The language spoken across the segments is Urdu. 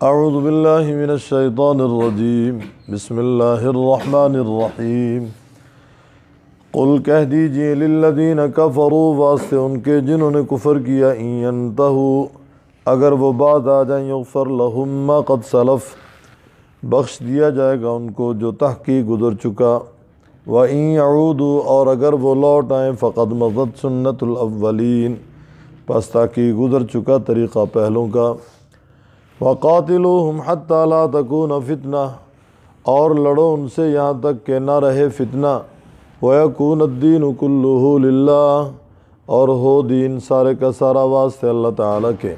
اعوذ باللہ من الشیطان الرجیم بسم اللہ الرحمن الرحیم قل کہہ دیجئے للذین کفروا واسطے ان کے جنہوں نے کفر کیا ان ینتہوا اگر وہ باز آ جائیں یغفر لہم ما قد سلف بخش دیا جائے گا ان کو جو تحقیق گزر چکا وَإِن يَعُودُوا اور اگر وہ لوٹ آئیں فَقَدْ مَضَتْ سُنَّتُ الْأَوَّلِينَ پس تاکہ گزر چکا طریقہ پہلوں کا وَقَاتِلُوهُمْ حَتَّى لَا تَكُونَ فِتْنَةٌ اور لڑو ان سے یہاں تک کہ نہ رہے فتنہ وَيَكُونَ الدِّينُ كُلُّهُ لِلَّهِ اور ہو دین سارے کا سارا واسطے اللہ تعالیٰ کے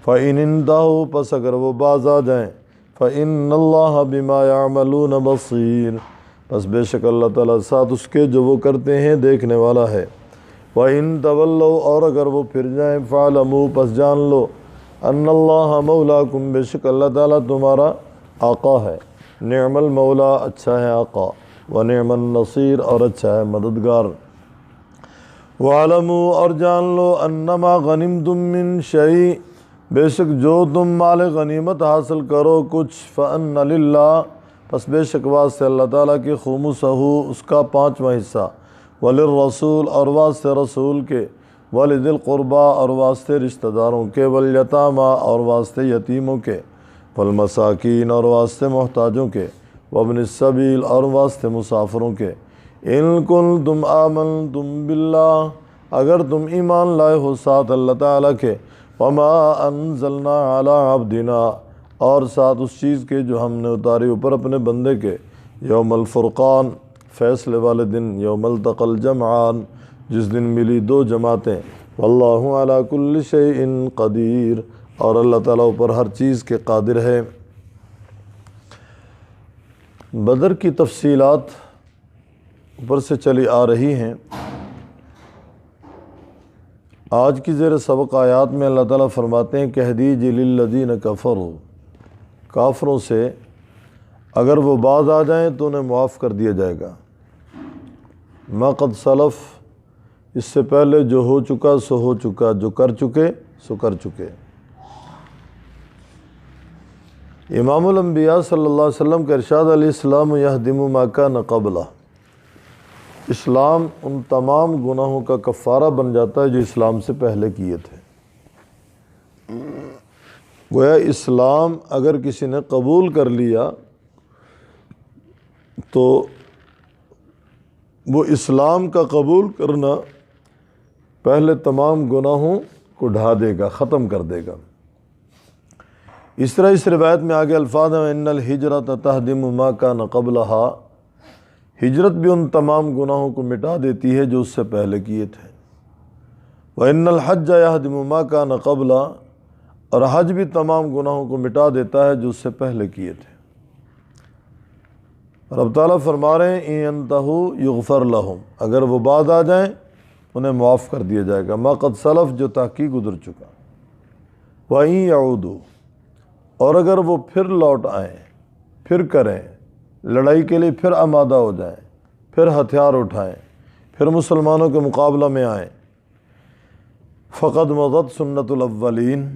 فَإِنِ انْتَهُوا پس اگر وہ باز آ جائیں فَإِنَّ اللَّهَ بِمَا يَعْمَلُونَ بَصِيرٌ پس بے شک اللہ تعالیٰ ساتھ اس کے جو وہ کرتے ہیں دیکھنے والا ہے وَإِن تَوَلَّوْا اور اگر وہ پھر جائیں فَاعْلَمُوا پس جان لو ان اللہ مولاکم بے شک اللہ تعالیٰ تمہارا آقا ہے نعم المولا اچھا ہے آقا ونعم النصیر اور اچھا ہے مددگار وَاعْلَمُوا اور جان لو انما غنمتم من شیء بے شک جو تم مال غنیمت حاصل کرو کچھ فَأَنَّ لِلَّهِ پس بے شک واسطے اللہ تعالیٰ کی خُمُسَہُ اس کا 5واں حصہ وَلِلرَّسُولِ اور واسطے رسول کے وَلِذِي الْقُرْبَى اور واسطے رشتہ داروں کے وَالْيَتَامَى اور واسطے یتیموں کے وَالْمَسَاكِينَ اور واسطے محتاجوں کے وَابْنِ السَّبِيلِ اور واسطے مسافروں کے إِن كُنتُمْ آمَنْتُمْ بِاللَّهِ اگر تم ایمان لائے ہو ساتھ اللہ تعالیٰ کے وَمَا أَنزَلْنَا عَلَىٰ عَبْدِنَا اور ساتھ اس چیز کے جو ہم نے اتاری اوپر اپنے بندے کے یوم الفرقان فیصلے والے دن یوم التقى الجمعان جس دن ملی دو جماعتیں واللہ علی کل شیء قدیر اور اللہ تعالیٰ اوپر ہر چیز کے قادر ہے بدر کی تفصیلات اوپر سے چلی آ رہی ہیں آج کی زیر سبق آیات میں اللہ تعالیٰ فرماتے ہیں کہہ دیجئے للذین کفروا کافروں سے اگر وہ باز آ جائیں تو انہیں معاف کر دیا جائے گا ما قد سلف اس سے پہلے جو ہو چکا سو ہو چکا جو کر چکے سو کر چکے امام الانبیاء صلی اللہ علیہ وسلم کا ارشاد علیہ السلام یہدم ما کان قبلہ اسلام ان تمام گناہوں کا کفارہ بن جاتا ہے جو اسلام سے پہلے کیے تھے گویا اسلام اگر کسی نے قبول کر لیا تو وہ اسلام کا قبول کرنا پہلے تمام گناہوں کو ڈھا دے گا ختم کر دے گا اس طرح اس روایت میں آگے الفاظ ہیں ان الہجرۃ تہدم ما کان قبلہا ہجرت بھی ان تمام گناہوں کو مٹا دیتی ہے جو اس سے پہلے کیے تھے وَإِنَّ الْحَجَّ يَهْدِمُ مَا كَانَ قَبْلَ اور حج بھی تمام گناہوں کو مٹا دیتا ہے جو اس سے پہلے کیے تھے رب تعالیٰ فرما رہے ہیں اِن يَنْتَهُوا يُغْفَرْ لَهُمْ اگر وہ بعد آ جائیں انہیں معاف کر دیا جائے گا ما قد سلف جو تحقیق گزر چکا وَإِن يَعُودُوا اور اگر وہ پھر لوٹ آئیں پھر کریں لڑائی کے لیے پھر آمادہ ہو جائیں پھر ہتھیار اٹھائیں پھر مسلمانوں کے مقابلہ میں آئیں فقد مضت سنت الاولین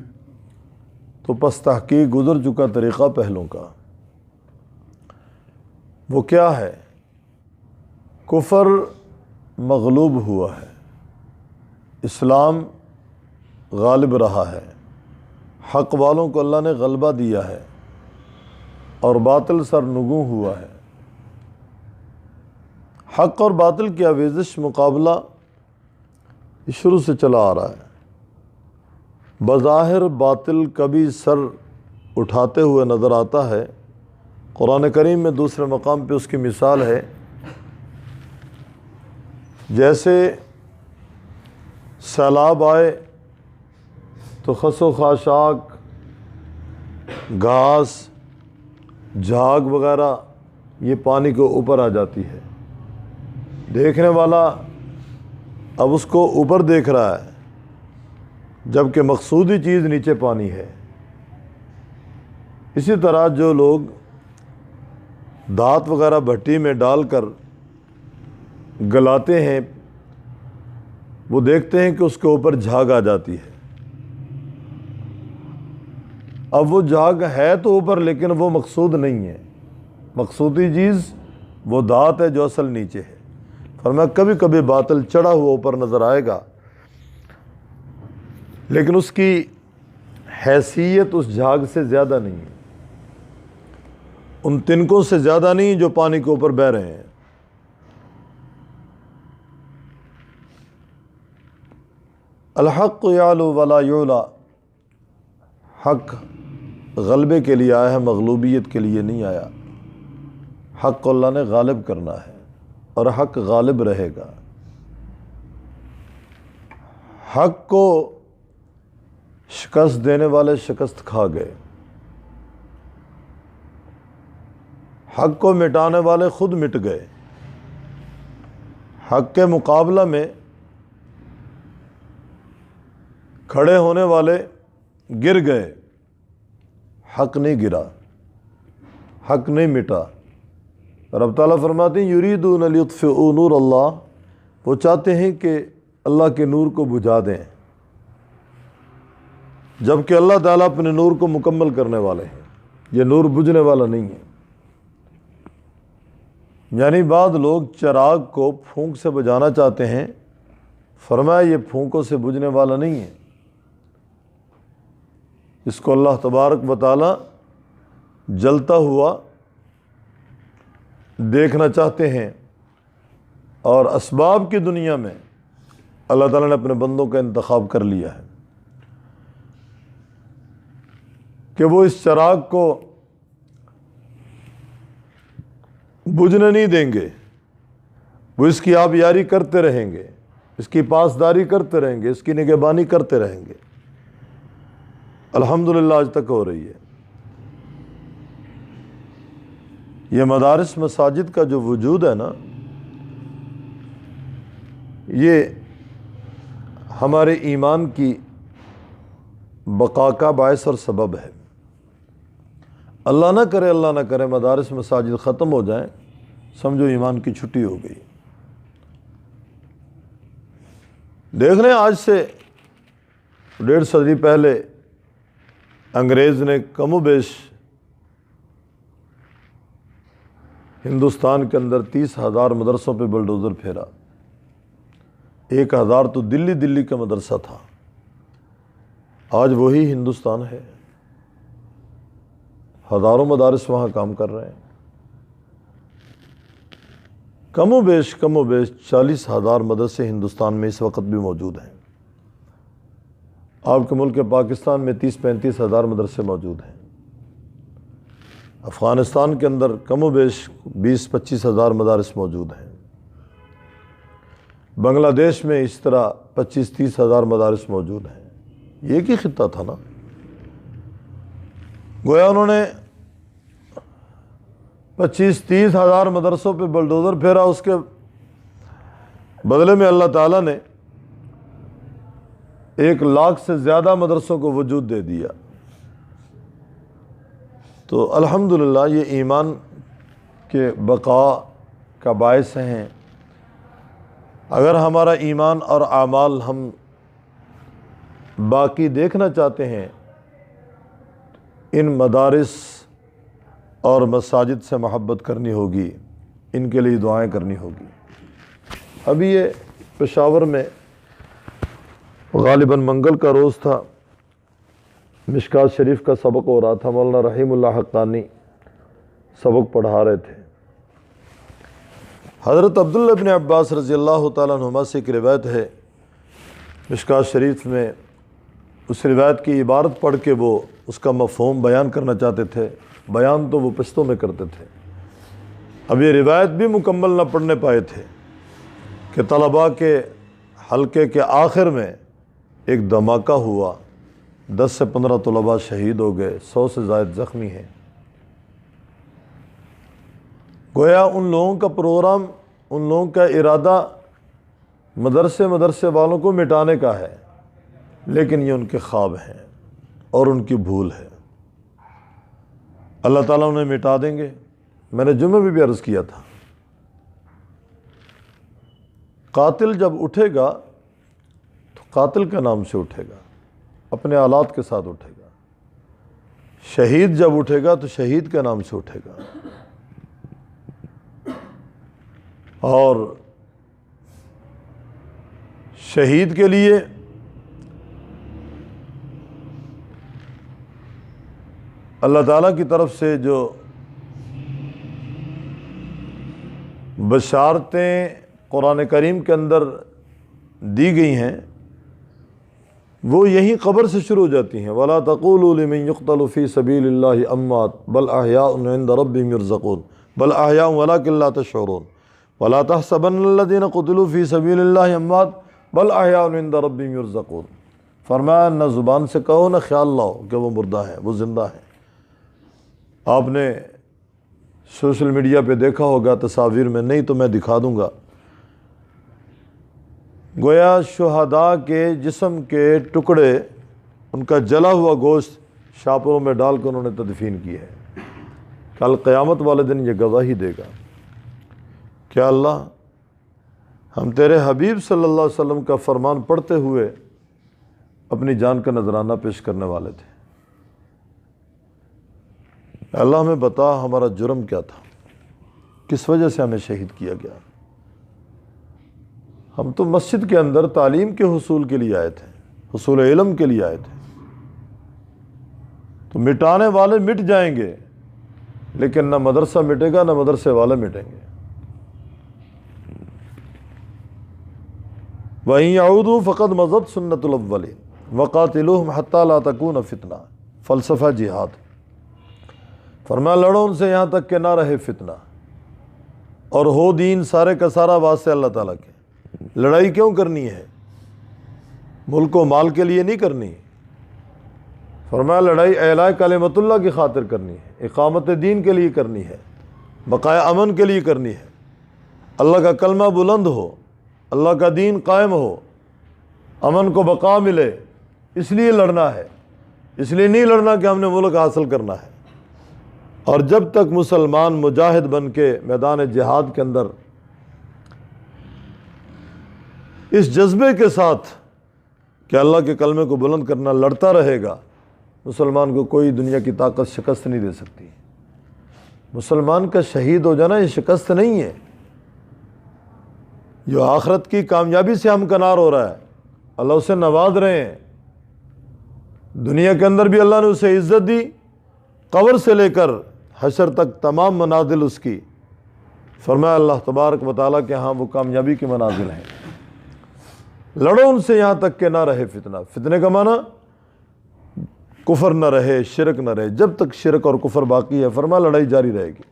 تو پس تحقیق گزر چکا طریقہ پہلوں کا وہ کیا ہے کفر مغلوب ہوا ہے اسلام غالب رہا ہے حق والوں کو اللہ نے غلبہ دیا ہے اور باطل سرنگوں ہوا ہے حق اور باطل کی آویزش مقابلہ شروع سے چلا آ رہا ہے بظاہر باطل کبھی سر اٹھاتے ہوئے نظر آتا ہے قرآن کریم میں دوسرے مقام پہ اس کی مثال ہے جیسے سیلاب آئے تو خس و خاشاک گھاس جھاگ وغیرہ یہ پانی کے اوپر آ جاتی ہے دیکھنے والا اب اس کو اوپر دیکھ رہا ہے جبکہ مقصودی چیز نیچے پانی ہے اسی طرح جو لوگ دھات وغیرہ بھٹی میں ڈال کر گلاتے ہیں وہ دیکھتے ہیں کہ اس کے اوپر جھاگ آ جاتی ہے اب وہ جھاگ ہے تو اوپر لیکن وہ مقصود نہیں ہے، مقصودی چیز وہ دھات ہے جو اصل نیچے ہے۔ فرمایا کبھی کبھی باطل چڑھا ہوا اوپر نظر آئے گا لیکن اس کی حیثیت اس جھاگ سے زیادہ نہیں ہے، ان تنکوں سے زیادہ نہیں جو پانی کے اوپر بہہ رہے ہیں۔ الحق یعلو ولا یعلی، حق غلبے کے لیے آیا ہے، مغلوبیت کے لیے نہیں آیا۔ حق کو اللہ نے غالب کرنا ہے اور حق غالب رہے گا۔ حق کو شکست دینے والے شکست کھا گئے، حق کو مٹانے والے خود مٹ گئے، حق کے مقابلہ میں کھڑے ہونے والے گر گئے، حق نہیں گرا، حق نہیں مٹا۔ رب تعالیٰ فرماتے ہیں یریدون لیطفئوا نور اللہ، وہ چاہتے ہیں کہ اللہ کے نور کو بجھا دیں، جبکہ اللہ تعالیٰ اپنے نور کو مکمل کرنے والے ہیں، یہ نور بجھنے والا نہیں ہے۔ یعنی بعض لوگ چراغ کو پھونک سے بجھانا چاہتے ہیں، فرمایا یہ پھونکوں سے بجھنے والا نہیں ہے، اس کو اللہ تبارک و تعالیٰ جلتا ہوا دیکھنا چاہتے ہیں، اور اسباب کی دنیا میں اللہ تعالیٰ نے اپنے بندوں کا انتخاب کر لیا ہے کہ وہ اس چراغ کو بجھنے نہیں دیں گے، وہ اس کی آبیاری کرتے رہیں گے، اس کی پاسداری کرتے رہیں گے، اس کی نگہبانی کرتے رہیں گے۔ الحمدللہ آج تک ہو رہی ہے۔ یہ مدارس مساجد کا جو وجود ہے نا، یہ ہمارے ایمان کی بقا کا باعث اور سبب ہے۔ اللہ نہ کرے مدارس مساجد ختم ہو جائیں، سمجھو ایمان کی چھٹی ہو گئی۔ دیکھ لیں آج سے 1.5 صدی پہلے انگریز نے کم و بیش ہندوستان کے اندر 30,000 مدرسوں پہ بلڈوزر پھیرا، 1,000 تو دلی کا مدرسہ تھا، آج وہی ہندوستان ہے، ہزاروں مدارس وہاں کام کر رہے ہیں۔ کم و بیش 40,000 مدرسے ہندوستان میں اس وقت بھی موجود ہیں۔ آپ کے ملک پاکستان میں 30-35 ہزار مدرسے موجود ہیں۔ افغانستان کے اندر کم و بیش 20-25 ہزار مدارس موجود ہیں۔ بنگلہ دیش میں اس طرح 25-30 ہزار مدارس موجود ہیں۔ یہ ایک ہی خطہ تھا نا، گویا انہوں نے 25-30 ہزار مدرسوں پہ بلڈوزر پھیرا، اس کے بدلے میں اللہ تعالیٰ نے 1 لاکھ سے زیادہ مدرسوں کو وجود دے دیا۔ تو الحمدللہ یہ ایمان کے بقا کا باعث ہیں۔ اگر ہمارا ایمان اور اعمال ہم باقی دیکھنا چاہتے ہیں، ان مدارس اور مساجد سے محبت کرنی ہوگی، ان کے لیے دعائیں کرنی ہوگی۔ ابھی یہ پشاور میں غالباً منگل کا روز تھا، مشکات شریف کا سبق ہو رہا تھا، مولانا رحیم اللہ حقانی سبق پڑھا رہے تھے۔ حضرت عبداللہ بن عباس رضی اللہ تعالیٰ عنہما سے ایک روایت ہے مشکات شریف میں، اس روایت کی عبارت پڑھ کے وہ اس کا مفہوم بیان کرنا چاہتے تھے، بیان تو وہ پشتوں میں کرتے تھے۔ اب یہ روایت بھی مکمل نہ پڑھنے پائے تھے کہ طلباء کے حلقے کے آخر میں ایک دھماکہ ہوا، 10 سے 15 طلباء شہید ہو گئے، 100 سے زائد زخمی ہیں۔ گویا ان لوگوں کا پروگرام، ان لوگوں کا ارادہ مدرسے والوں کو مٹانے کا ہے، لیکن یہ ان کے خواب ہیں اور ان کی بھول ہے۔ اللہ تعالیٰ انہیں مٹا دیں گے۔ میں نے جمعہ میں بھی عرض کیا تھا، قاتل جب اٹھے گا تو قاتل کے نام سے اٹھے گا، اپنے آلات کے ساتھ اٹھے گا۔ شہید جب اٹھے گا تو شہید کے نام سے اٹھے گا، اور شہید کے لیے اللہ تعالیٰ کی طرف سے جو بشارتیں قرآن کریم کے اندر دی گئی ہیں وہ یہیں قبر سے شروع ہو جاتی ہیں۔ وَلَا تَقُولُوا لِمَن يُقْتَلُ فِي سَبِيلِ اللَّهِ أَمْوَاتٌ بَلْ أَحْيَاءٌ عِندَ رَبِّهِمْ يُرْزَقُونَ بَلْ أَحْيَاءٌ وَلَٰكِن لَّا تَشْعُرُونَ وَلَا تَحْسَبَنَّ الَّذِينَ قُتِلُوا فِي سَبِيلِ اللَّهِ أَمْوَاتٌ بَلْ أَحْيَاءٌ عِندَ رَبِّهِمْ يُرْزَقُونَ۔ فرمایا نہ زبان سے کہو نہ خیال لاؤ کہ وہ مردہ ہیں، وہ زندہ ہیں۔ آپ نے سوشل میڈیا پہ دیکھا ہوگا تصاویر میں، نہیں تو میں دکھا دوں گا، گویا شہداء کے جسم کے ٹکڑے، ان کا جلا ہوا گوشت شاپروں میں ڈال کر انہوں نے تدفین کی ہے۔ کل قیامت والے دن یہ گواہی دے گا کہ اللہ ہم تیرے حبیب صلی اللہ علیہ وسلم کا فرمان پڑھتے ہوئے اپنی جان کا نذرانہ پیش کرنے والے تھے، اللہ ہمیں بتا ہمارا جرم کیا تھا، کس وجہ سے ہمیں شہید کیا گیا۔ ہم تو مسجد کے اندر تعلیم کے حصول کے لیے آئے تھے، حصول علم کے لیے آئے تھے، تو مٹانے والے مٹ جائیں گے لیکن نہ مدرسہ مٹے گا نہ مدرسے والے مٹیں گے۔ وَإِن يَعُودُوا فَقَدْ مَضَتْ سُنَّتُ الْأَوَّلِينَ وَقَاتِلُوهُمْ حَتَّى لَا تَكُونَ فِتْنَةٌ فلسفہ جہاد۔ فرمایا لڑو ان سے یہاں تک کہ نہ رہے فتنہ، اور ہو دین سارے کا سارا واسطے اللہ تعالیٰ کے۔ لڑائی کیوں کرنی ہے؟ ملک و مال کے لیے نہیں کرنی، فرمایا لڑائی اعلاء کلمت اللہ کی خاطر کرنی ہے، اقامت دین کے لیے کرنی ہے، بقایا امن کے لیے کرنی ہے، اللہ کا کلمہ بلند ہو، اللہ کا دین قائم ہو، امن کو بقا ملے، اس لیے لڑنا ہے۔ اس لیے نہیں لڑنا کہ ہم نے ملک حاصل کرنا ہے۔ اور جب تک مسلمان مجاہد بن کے میدان جہاد کے اندر اس جذبے کے ساتھ کہ اللہ کے کلمے کو بلند کرنا لڑتا رہے گا، مسلمان کو کوئی دنیا کی طاقت شکست نہیں دے سکتی۔ مسلمان کا شہید ہو جانا یہ شکست نہیں ہے، جو آخرت کی کامیابی سے ہمکنار ہو رہا ہے، اللہ اسے نواز رہے ہیں۔ دنیا کے اندر بھی اللہ نے اسے عزت دی، قبر سے لے کر حشر تک تمام منازل اس کی، فرمایا اللہ تبارک و تعالیٰ کے ہاں وہ کامیابی کی منازل ہیں۔ لڑو ان سے یہاں تک کہ نہ رہے فتنہ۔ فتنے کا معنی کفر نہ رہے، شرک نہ رہے۔ جب تک شرک اور کفر باقی ہے فرمایا لڑائی جاری رہے گی۔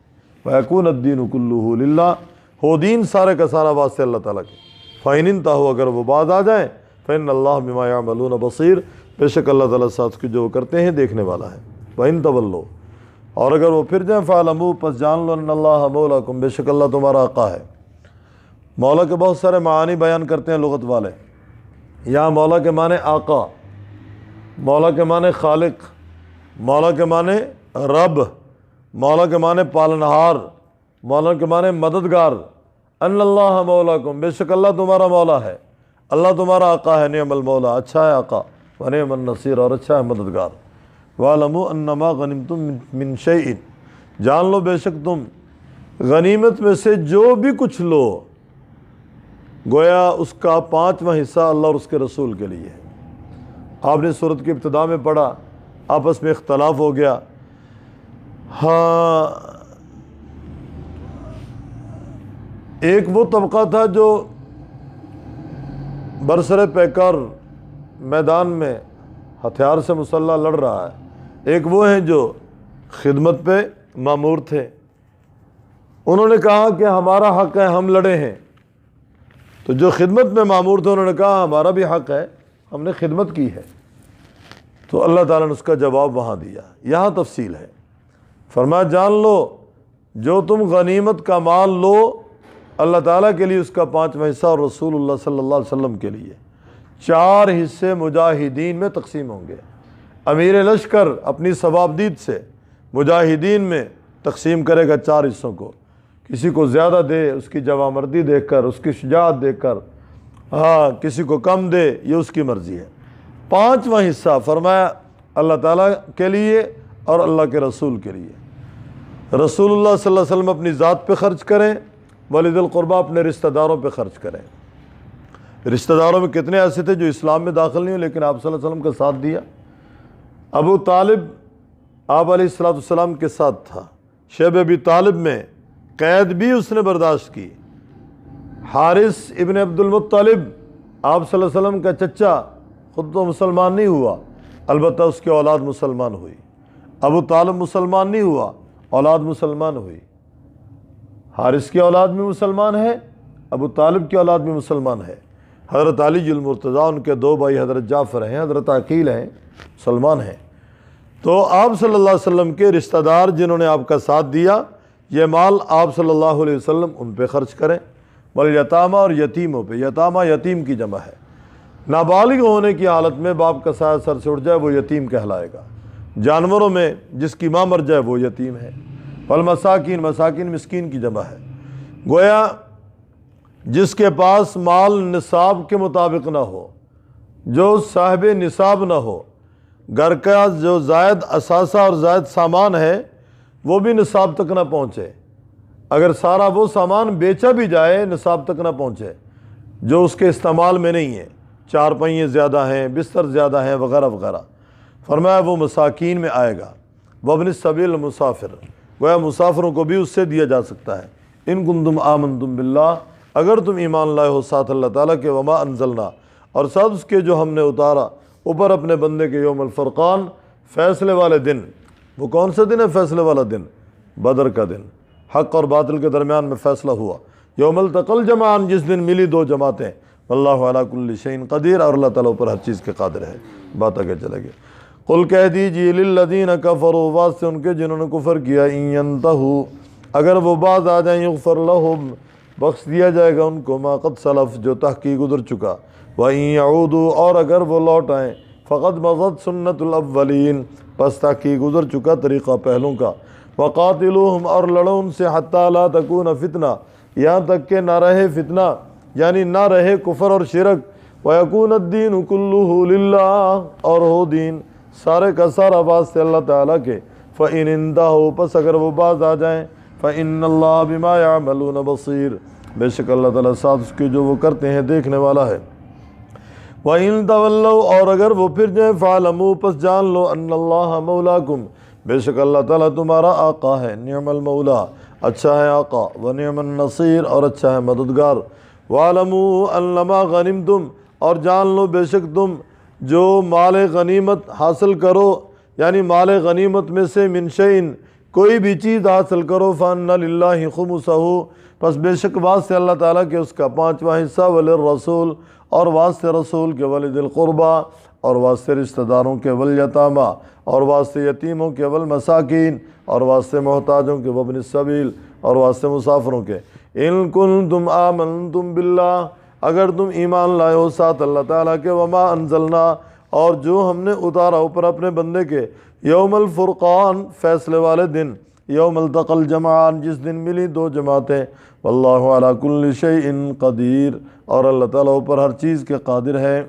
وَيَكُونَ الدِّينُ كُلُّهُ لِلَّهِ، ہو دین سارے کا سارا واسطے اللہ تعالیٰ کے۔ فَإِنِ انْتَهُوا، اگر وہ باز آ جائیں، فَإِنَّ اللَّهَ بِمَا يَعْمَلُونَ بَصِيرٌ، بے شک اللہ تعالیٰ ساتھ جو کرتے ہیں دیکھنے والا ہے۔ وَإِن تَوَلُّوا، اور اگر وہ پھر جائیں، فَاعْلَمُوا، پس جان لو، أَنَّ اللَّهَ مَوْلَاكُمْ، بے شک اللہ تمہارا آقا ہے۔ مولا کے بہت سارے معانی بیان کرتے ہیں لغت والے۔ یہاں مولا کے معنی آقا، مولا کے معنی خالق، مولا کے معنی رب، مولا کے معنی پالنہار، مولا کے معنی مددگار۔ ان اللہ مولاکم، بے شک اللہ تمہارا مولا ہے، اللہ تمہارا آقا ہے۔ نعم المولا، اچھا ہے آقا، ونعم النصیر، اور اچھا ہے مددگار۔ وَاعْلَمُوا أَنَّمَا غَنِمْتُم مِّن شَيْءٍ، جان لو بے شک تم غنیمت میں سے جو بھی کچھ لو، گویا اس کا 5واں حصہ اللہ اور اس کے رسول کے لیے ہے۔ آپ نے سورت کی ابتدا میں پڑھا، آپس میں اختلاف ہو گیا۔ ہاں، ایک وہ طبقہ تھا جو برسر پیکر میدان میں ہتھیار سے مسلح لڑ رہا ہے، ایک وہ ہیں جو خدمت پہ مامور تھے۔ انہوں نے کہا کہ ہمارا حق ہے، ہم لڑے ہیں۔ تو جو خدمت میں مامور تھے انہوں نے کہا ہمارا بھی حق ہے، ہم نے خدمت کی ہے۔ تو اللہ تعالیٰ نے اس کا جواب وہاں دیا۔ یہاں تفصیل ہے، فرمایا جان لو جو تم غنیمت کا مال لو، اللہ تعالیٰ کے لیے اس کا 5واں حصہ اور رسول اللہ صلی اللہ علیہ وسلم کے لیے 4 حصے مجاہدین میں تقسیم ہوں گے۔ امیر لشکر اپنی ثوابدید سے مجاہدین میں تقسیم کرے گا 4 حصوں کو، کسی کو زیادہ دے اس کی جوامردی دیکھ کر، اس کی شجاعت دیکھ کر، ہاں کسی کو کم دے، یہ اس کی مرضی ہے۔ 5واں حصہ فرمایا اللہ تعالیٰ کے لیے اور اللہ کے رسول کے لیے۔ رسول اللہ صلی اللہ علیہ وسلم اپنی ذات پہ خرچ کریں، ولی ذی القربہ اپنے رشتہ داروں پہ خرچ کریں۔ رشتہ داروں میں کتنے ایسے تھے جو اسلام میں داخل نہیں ہوئے لیکن آپ صلی اللہ علیہ وسلم کا ساتھ دیا؟ ابو طالب آپ علیہ السلام کے ساتھ تھا، شیب ابی طالب میں قید بھی اس نے برداشت کی۔ حارث ابن عبد المطلب آپ صلی اللہ علیہ وسلم کا چچا، خود تو مسلمان نہیں ہوا، البتہ اس کی اولاد مسلمان ہوئی۔ ابو طالب مسلمان نہیں ہوا، اولاد مسلمان ہوئی۔ حارث کی اولاد بھی مسلمان ہے، ابو طالب کی اولاد بھی مسلمان ہے۔ حضرت علی المرتضیٰ ان کے دو بھائی حضرت جعفر ہیں، حضرت عقیل ہیں، مسلمان ہیں۔ تو آپ صلی اللہ علیہ وسلم کے رشتہ دار جنہوں نے آپ کا ساتھ دیا، یہ مال آپ صلی اللہ علیہ وسلم ان پہ خرچ کریں۔ والیتامہ اور یتیموں پہ، یتامہ یتیم کی جمع ہے۔ نابالغ ہونے کی حالت میں باپ کا سایہ سر سے اٹھ جائے وہ یتیم کہلائے گا۔ جانوروں میں جس کی ماں مر جائے وہ یتیم ہے۔ والمساکین، مساکین مسکین کی جمع ہے۔ گویا جس کے پاس مال نصاب کے مطابق نہ ہو، جو صاحب نصاب نہ ہو، گھر کا جو زائد اثاثہ اور زائد سامان ہے وہ بھی نصاب تک نہ پہنچے، اگر سارا وہ سامان بیچا بھی جائے نصاب تک نہ پہنچے، جو اس کے استعمال میں نہیں ہے، چار پہیے زیادہ ہیں، بستر زیادہ ہیں، وغیرہ وغیرہ، فرمایا وہ مساکین میں آئے گا۔ وابن السبیل مسافر، گویا مسافروں کو بھی اس سے دیا جا سکتا ہے۔ ان کنتم آمنتم باللہ، اگر تم ایمان لائے ہو ساتھ اللہ تعالیٰ کے، وما انزلنا، اور ساتھ اس کے جو ہم نے اتارا اوپر اپنے بندے کے، یوم الفرقان، فیصلے والے دن۔ وہ کون سا دن ہے فیصلے والا دن؟ بدر کا دن، حق اور باطل کے درمیان میں فیصلہ ہوا۔ یوم التقى الجمعان، جس دن ملی دو جماعتیں۔ واللہ علی کل شیء قدیر، اور اللہ تعالیٰ اوپر ہر چیز کے قادر ہے۔ بات آگے چلے گئے۔ قل کہہ دیجیے للذین کفروا، واسطے ان کے جنہوں نے کفر کیا، ان ینتہوا، اگر وہ باز آ جائیں، یغفر لہم، بخش دیا جائے گا ان کو، ما قد سلف، جو تحقیق گزر چکا، وَإِن يَعُودُوا، اور اگر وہ لوٹ آئیں، فقد مضت سنت الاولین، پس تحقیق گزر چکا طریقہ پہلوں کا، وقاتلوہم، اور لڑو ان سے، حتی لا تکون فتنہ، یہاں تک کہ نہ رہے فتنہ، یعنی نہ رہے کفر اور شرک، وَيَكُونَ الدِّينُ كُلُّهُ لِلَّهِ، اور ہو دین سارے کا سارا واسطے اللہ تعالیٰ کے۔ فَإِنِ انتہوا، پس اگر وہ باز آ جائیں، فَإِنَّ اللَّهَ بِمَا يَعْمَلُونَ بَصِيرٌ، بے شک اللہ تعالیٰ ساتھ اس کے جو وہ کرتے ہیں دیکھنے والا ہے۔ وَإِن تَوَلَّوْا، اور اگر وہ پھر جائیں، فَاعْلَمُوا، پس جان لو، أَنَّ اللَّهَ مَوْلَاكُمْ، بے شک اللہ تعالیٰ تمہارا آقا ہے، نعم المولا، اچھا ہے آقا، ونعم النصیر، اور اچھا ہے مددگار۔ وَاعْلَمُوا أَنَّمَا غَنِمْتُمْ، اور جان لو بے شک تم جو مال غنیمت حاصل کرو، یعنی مال غنیمت میں سے، من شیء، کوئی بھی چیز حاصل کرو، فَأَنَّ لِلَّهِ خُمُسَهُ، پس بے شک واسطے اللہ تعالیٰ کے اس کا پانچواں حصہ، وَلِلرَّسُولِ، اور واسطے رسول کے، وَلِذِي الْقُرْبَى، اور واسطے رشتہ داروں کے، وَالْيَتَامَى، اور واسطے یتیموں کے، وَالْمَسَاکِین، اور واسطے محتاجوں کے، وَابْنِ السَّبِیل، اور واسطے مسافروں کے۔ إِن كُنتُمْ آمَنْتُمْ بِاللَّهِ، اگر تم ایمان لائے ہو ساتھ اللہ تعالیٰ کے، وما انزلنا، اور جو ہم نے اتارا اوپر اپنے بندے کے، یوم الفرقان، فیصلے والے دن، یوم التقى الجمعان، جس دن ملی دو جماعتیں، واللہ علی کل شیء قدیر، اور اللہ تعالیٰ اوپر ہر چیز کے قادر ہے۔